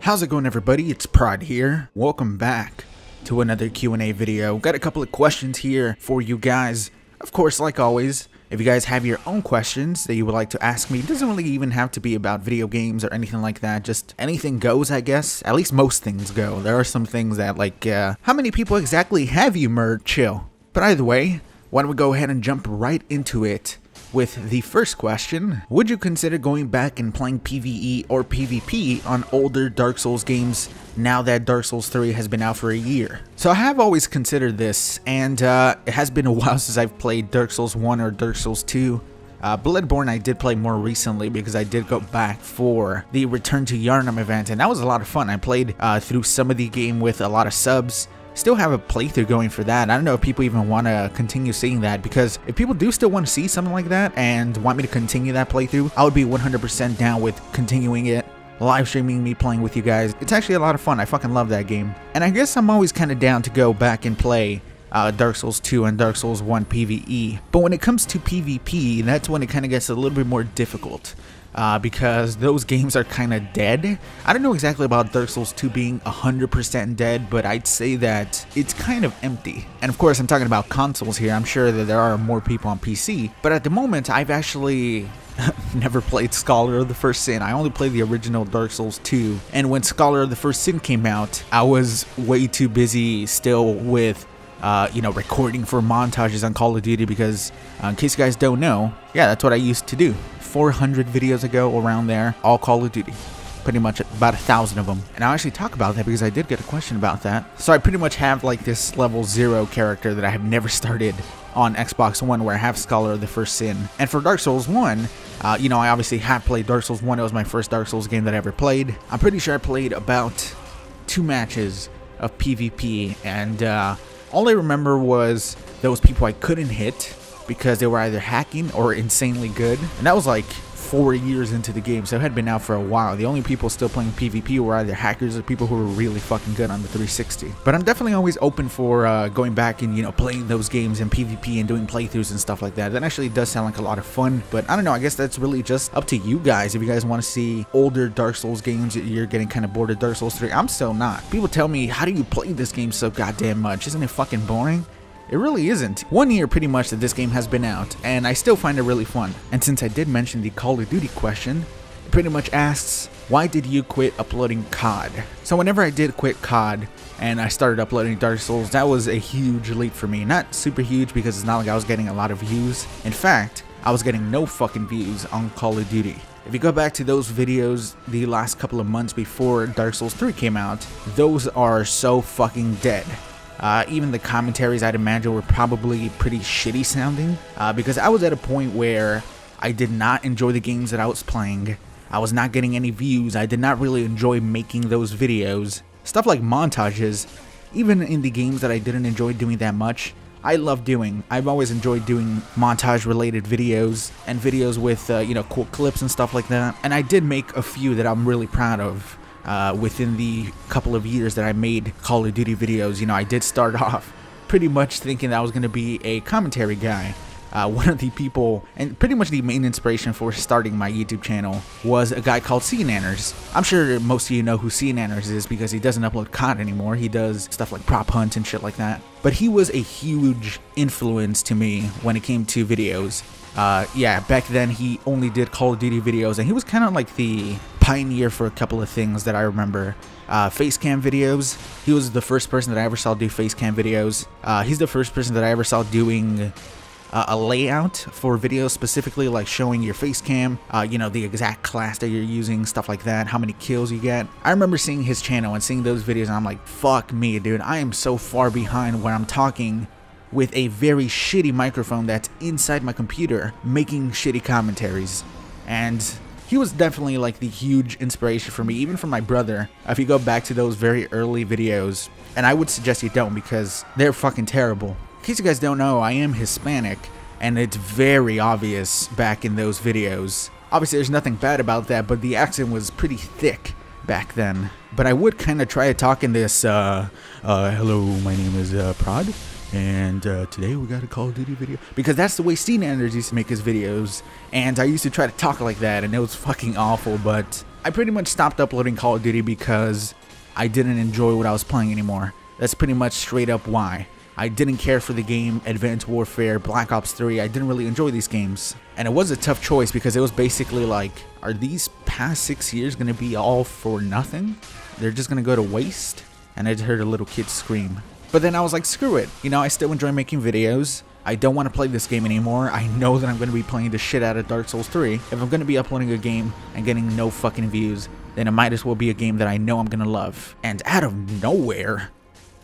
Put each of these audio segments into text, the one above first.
How's it going, everybody? It's Prod here. Welcome back to another Q&A video. Got a couple of questions here for you guys. Of course, like always, if you guys have your own questions that you would like to ask me, it doesn't really even have to be about video games or anything like that. Just anything goes, I guess. At least most things go. There are some things that, like, how many people exactly have you murdered? Chill. But either way, why don't we go ahead and jump right into it with the first question. Would you consider going back and playing PvE or PvP on older Dark Souls games now that Dark Souls 3 has been out for a year? So I have always considered this, and it has been a while since I've played Dark Souls 1 or Dark Souls 2. Bloodborne I did play more recently because I did go back for the Return to Yharnam event, and that was a lot of fun. I played through some of the game with a lot of subs. Still have a playthrough going for that. I don't know if people even want to continue seeing that, because if people do still want to see something like that and want me to continue that playthrough, I would be 100% down with continuing it, live streaming me playing with you guys. It's actually a lot of fun. I fucking love that game. And I guess I'm always kind of down to go back and play Dark Souls 2 and Dark Souls 1 PvE. But when it comes to PvP, that's when it kind of gets a little bit more difficult. Because those games are kind of dead. I don't know exactly about Dark Souls 2 being 100% dead, but I'd say that it's kind of empty. And of course, I'm talking about consoles here. I'm sure that there are more people on PC, but at the moment, I've actually never played Scholar of the First Sin. I only played the original Dark Souls 2, and when Scholar of the First Sin came out, I was way too busy still with recording for montages on Call of Duty, because in case you guys don't know, yeah, that's what I used to do. 400 videos ago, around there, all Call of Duty. Pretty much about 1,000 of them. And I'll actually talk about that because I did get a question about that. So I pretty much have like this level 0 character that I have never started on Xbox One, where I have Scholar of the First Sin. And for Dark Souls 1, I obviously have played Dark Souls 1. It was my first Dark Souls game that I ever played. I'm pretty sure I played about 2 matches of PvP, and all I remember was those people I couldn't hit because they were either hacking or insanely good. And that was like 4 years into the game, so it had been out for a while. The only people still playing PvP were either hackers or people who were really fucking good on the 360. But I'm definitely always open for going back and, playing those games in PvP and doing playthroughs and stuff like that. That actually does sound like a lot of fun, but I don't know, I guess that's really just up to you guys. If you guys want to see older Dark Souls games, you're getting kind of bored of Dark Souls 3. I'm still not. People tell me, how do you play this game so goddamn much? Isn't it fucking boring? It really isn't. 1 year pretty much that this game has been out, and I still find it really fun. And since I did mention the Call of Duty question, it pretty much asks, why did you quit uploading COD? So whenever I did quit COD and I started uploading Dark Souls, that was a huge leap for me. Not super huge, because it's not like I was getting a lot of views. In fact, I was getting no fucking views on Call of Duty. If you go back to those videos the last couple of months before Dark Souls 3 came out, those are so fucking dead. Even the commentaries, I'd imagine, were probably pretty shitty sounding, because I was at a point where I did not enjoy the games that I was playing. I was not getting any views. I did not really enjoy making those videos. Stuff like montages, even in the games that I didn't enjoy doing that much, I love doing. I've always enjoyed doing montage related videos and videos with cool clips and stuff like that. And I did make a few that I'm really proud of. Within the couple of years that I made Call of Duty videos. I did start off pretty much thinking that I was going to be a commentary guy. One of the people, and pretty much the main inspiration for starting my YouTube channel, was a guy called CNanners. I'm sure most of you know who CNanners is, because he doesn't upload COD anymore. He does stuff like Prop Hunt and shit like that. But he was a huge influence to me when it came to videos. Yeah, back then he only did Call of Duty videos, and he was kind of like the pioneer for a couple of things that I remember. Facecam videos. He was the first person that I ever saw do facecam videos. He's the first person that I ever saw doing a layout for videos, specifically like showing your facecam, the exact class that you're using, stuff like that, how many kills you get. I remember seeing his channel and seeing those videos, and I'm like, fuck me, dude, I am so far behind where I'm talking with a very shitty microphone that's inside my computer making shitty commentaries. And he was definitely like the huge inspiration for me, even for my brother. If you go back to those very early videos, and I would suggest you don't, because they're fucking terrible. In case you guys don't know, I am Hispanic, and it's very obvious back in those videos. Obviously there's nothing bad about that, but the accent was pretty thick back then. But I would kind of try to talk in this, hello, my name is Prod, and today we got a Call of Duty video, because that's the way CNanners used to make his videos, and I used to try to talk like that, and it was fucking awful. But I pretty much stopped uploading Call of Duty because I didn't enjoy what I was playing anymore. That's pretty much straight up why. I didn't care for the game, Advanced Warfare, Black Ops 3, I didn't really enjoy these games. And it was a tough choice because it was basically like, are these past 6 years gonna be all for nothing? They're just gonna go to waste? And I just heard a little kid scream. But then I was like, screw it. You know, I still enjoy making videos. I don't want to play this game anymore. I know that I'm going to be playing the shit out of Dark Souls 3. If I'm going to be uploading a game and getting no fucking views, then it might as well be a game that I know I'm going to love. And out of nowhere,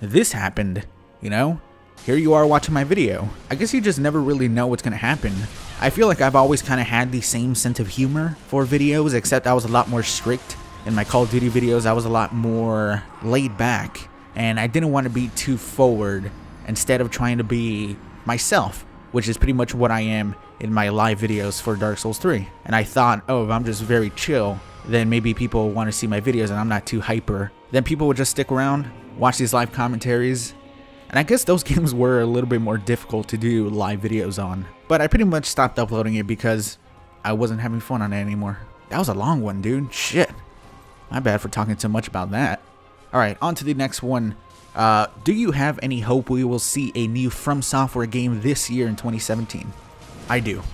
this happened, you know? Here you are watching my video. I guess you just never really know what's going to happen. I feel like I've always kind of had the same sense of humor for videos, except I was a lot more strict. In my Call of Duty videos, I was a lot more laid back. And I didn't want to be too forward instead of trying to be myself, which is pretty much what I am in my live videos for Dark Souls 3. And I thought, oh, if I'm just very chill, then maybe people want to see my videos and I'm not too hyper. Then people would just stick around, watch these live commentaries. And I guess those games were a little bit more difficult to do live videos on. But I pretty much stopped uploading it because I wasn't having fun on it anymore. That was a long one, dude. Shit. My bad for talking so much about that. Alright, on to the next one. Do you have any hope we will see a new Fromsoftware game this year in 2017? I do.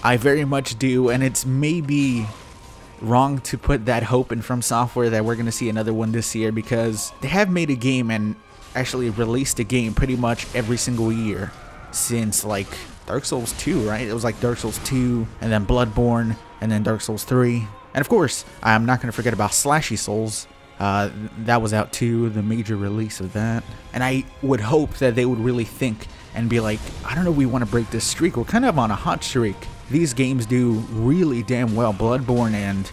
I very much do, and it's maybe wrong to put that hope in Fromsoftware that we're going to see another one this year, because they have made a game and actually released a game pretty much every single year since like Dark Souls 2, right? It was like Dark Souls 2, and then Bloodborne, and then Dark Souls 3. And of course, I'm not going to forget about Slashy Souls. That was out too, the major release of that. And I would hope that they would really think and be like, I don't know, we want to break this streak. We're kind of on a hot streak. These games do really damn well. Bloodborne and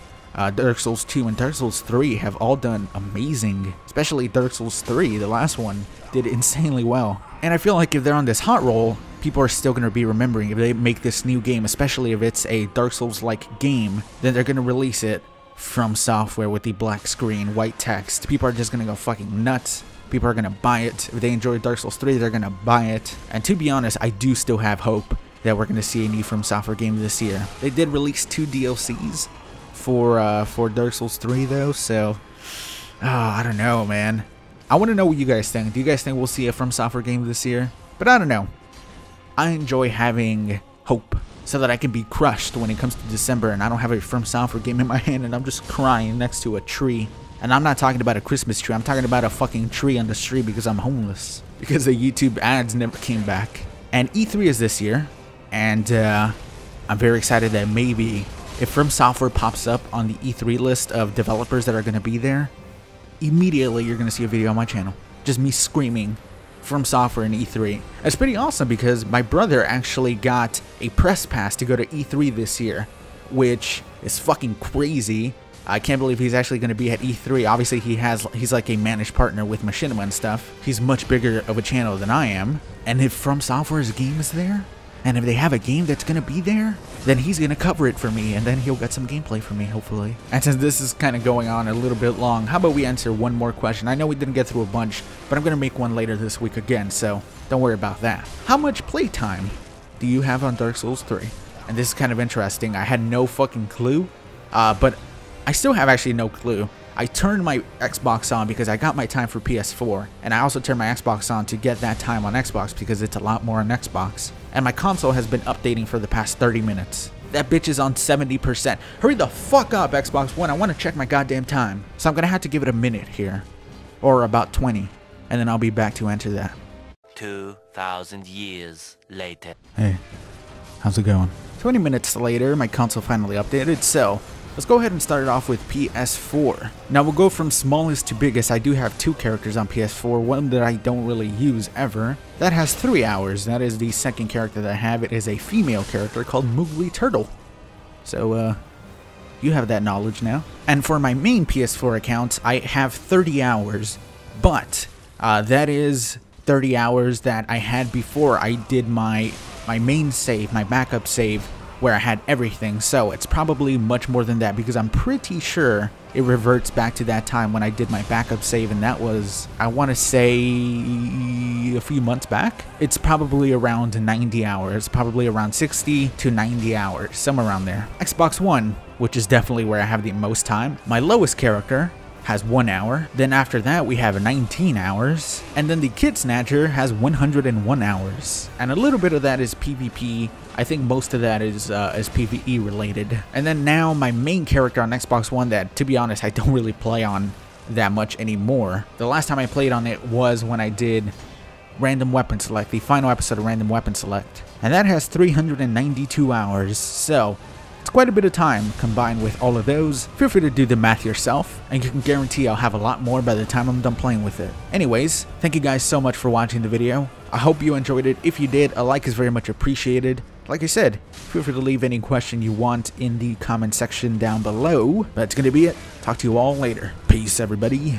Dark Souls 2 and Dark Souls 3 have all done amazing. Especially Dark Souls 3, the last one, did insanely well. And I feel like if they're on this hot roll, people are still going to be remembering if they make this new game, especially if it's a Dark Souls-like game, then they're going to release it Fromsoftware with the black screen, white text. People are just gonna go fucking nuts. People are gonna buy it. If they enjoy Dark Souls 3, they're gonna buy it. And to be honest, I do still have hope that we're gonna see a new Fromsoftware game this year. They did release 2 DLCs for Dark Souls 3 though, so I don't know, man. I want to know what you guys think. Do you guys think we'll see a Fromsoftware game this year? But I don't know. I enjoy having hope, so that I can be crushed when it comes to December and I don't have a Fromsoftware game in my hand and I'm just crying next to a tree. And I'm not talking about a Christmas tree, I'm talking about a fucking tree on the street because I'm homeless. Because the YouTube ads never came back. And E3 is this year, and I'm very excited that maybe if Fromsoftware pops up on the E3 list of developers that are going to be there, immediately you're going to see a video on my channel. Just me screaming Fromsoftware in E3. It's pretty awesome because my brother actually got a press pass to go to E3 this year, which is fucking crazy. I can't believe he's actually going to be at E3. Obviously, he's like a managed partner with Machinima and stuff. He's much bigger of a channel than I am. And if Fromsoftware's game is there, and if they have a game that's going to be there, then he's going to cover it for me, and then he'll get some gameplay for me, hopefully. And since this is kind of going on a little bit long, how about we answer one more question? I know we didn't get through a bunch, but I'm going to make one later this week again, so don't worry about that. How much playtime do you have on Dark Souls 3? And this is kind of interesting. I had no fucking clue, but I still have actually no clue. I turned my Xbox on because I got my time for PS4, and I also turned my Xbox on to get that time on Xbox because it's a lot more on Xbox. And my console has been updating for the past 30 minutes. That bitch is on 70%. Hurry the fuck up, Xbox One. I want to check my goddamn time. So I'm going to have to give it a minute here. Or about 20. And then I'll be back to answer that. 2,000 years later. Hey, how's it going? 20 minutes later, my console finally updated, so let's go ahead and start it off with PS4. Now we'll go from smallest to biggest. I do have 2 characters on PS4, one that I don't really use ever. That has 3 hours. That is the second character that I have. It is a female character called Moogly Turtle. So, you have that knowledge now. And for my main PS4 account, I have 30 hours, but that is 30 hours that I had before I did my main save, my backup save, where I had everything. So it's probably much more than that because I'm pretty sure it reverts back to that time when I did my backup save, and that was, I want to say, a few months back. It's probably around 90 hours, probably around 60 to 90 hours, somewhere around there. Xbox One, which is definitely where I have the most time. My lowest character has 1 hour. Then after that, we have 19 hours. And then the Kid Snatcher has 101 hours. And a little bit of that is PvP. I think most of that is PvE related. And then now my main character on Xbox One that, to be honest, I don't really play on that much anymore. The last time I played on it was when I did Random Weapon Select, the final episode of Random Weapon Select. And that has 392 hours. So it's quite a bit of time combined with all of those. Feel free to do the math yourself, and you can guarantee I'll have a lot more by the time I'm done playing with it. Anyways, thank you guys so much for watching the video. I hope you enjoyed it. If you did, a like is very much appreciated. Like I said, feel free to leave any question you want in the comment section down below. That's going to be it. Talk to you all later. Peace, everybody.